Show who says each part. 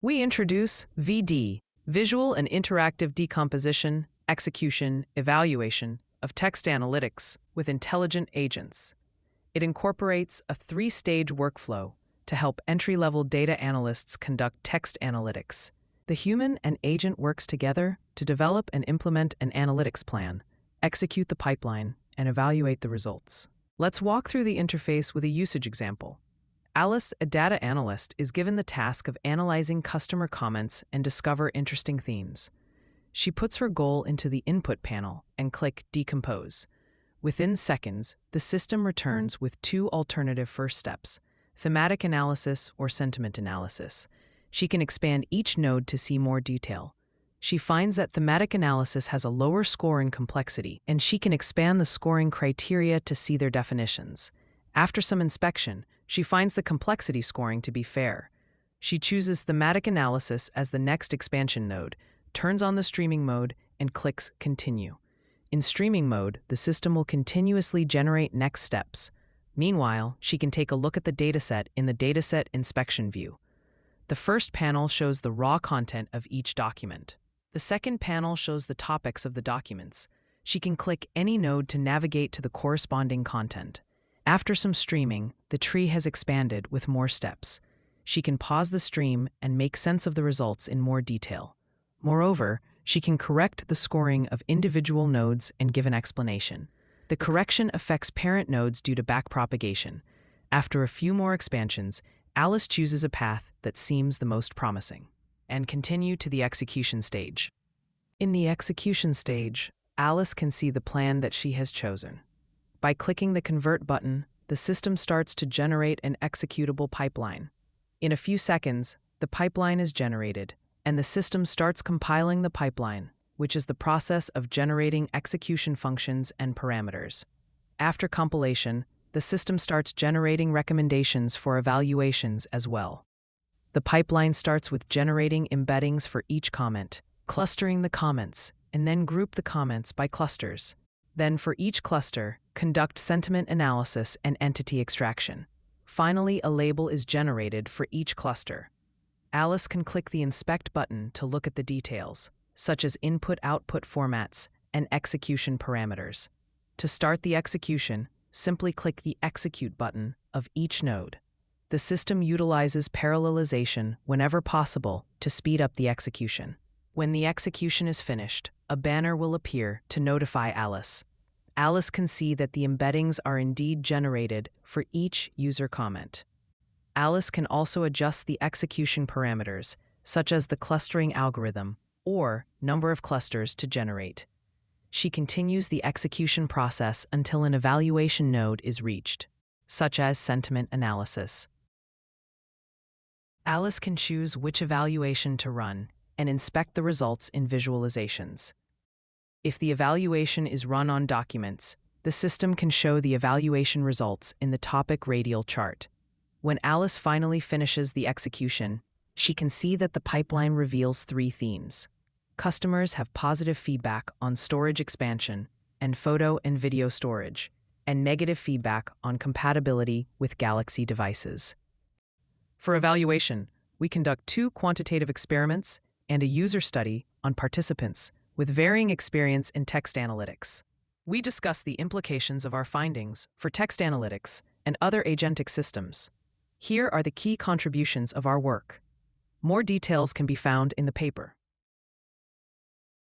Speaker 1: We introduce VIDEE, Visual and Interactive Decomposition, Execution, Evaluation of Text Analytics with Intelligent Agents. It incorporates a three-stage workflow to help entry-level data analysts conduct text analytics. The human and agent works together to develop and implement an analytics plan, execute the pipeline, and evaluate the results. Let's walk through the interface with a usage example. Alice, a data analyst, is given the task of analyzing customer comments and discover interesting themes. She puts her goal into the input panel and click Decompose. Within seconds, the system returns with two alternative first steps: thematic analysis or sentiment analysis. She can expand each node to see more detail. She finds that thematic analysis has a lower score in complexity, and she can expand the scoring criteria to see their definitions. After some inspection, she finds the complexity scoring to be fair. She chooses thematic analysis as the next expansion node, turns on the streaming mode, and clicks Continue. In streaming mode, the system will continuously generate next steps. Meanwhile, she can take a look at the dataset in the Dataset Inspection view. The first panel shows the raw content of each document. The second panel shows the topics of the documents. She can click any node to navigate to the corresponding content. After some streaming, the tree has expanded with more steps. She can pause the stream and make sense of the results in more detail. Moreover, she can correct the scoring of individual nodes and give an explanation. The correction affects parent nodes due to backpropagation. After a few more expansions, Alice chooses a path that seems the most promising, and continue to the execution stage. In the execution stage, Alice can see the plan that she has chosen. By clicking the Convert button, the system starts to generate an executable pipeline. In a few seconds, the pipeline is generated, and the system starts compiling the pipeline, which is the process of generating execution functions and parameters. After compilation, the system starts generating recommendations for evaluations as well. The pipeline starts with generating embeddings for each comment, clustering the comments, and then group the comments by clusters. Then for each cluster, conduct sentiment analysis and entity extraction. Finally, a label is generated for each cluster. Alice can click the Inspect button to look at the details, such as input-output formats and execution parameters. To start the execution, simply click the Execute button of each node. The system utilizes parallelization whenever possible to speed up the execution. When the execution is finished, a banner will appear to notify Alice. Alice can see that the embeddings are indeed generated for each user comment. Alice can also adjust the execution parameters, such as the clustering algorithm or number of clusters to generate. She continues the execution process until an evaluation node is reached, such as sentiment analysis. Alice can choose which evaluation to run and inspect the results in visualizations. If the evaluation is run on documents, the system can show the evaluation results in the topic radial chart. When Alice finally finishes the execution, she can see that the pipeline reveals three themes. Customers have positive feedback on storage expansion and photo and video storage, and negative feedback on compatibility with Galaxy devices. For evaluation, we conduct 2 quantitative experiments and a user study on participants with varying experience in text analytics. We discuss the implications of our findings for text analytics and other agentic systems. Here are the key contributions of our work. More details can be found in the paper.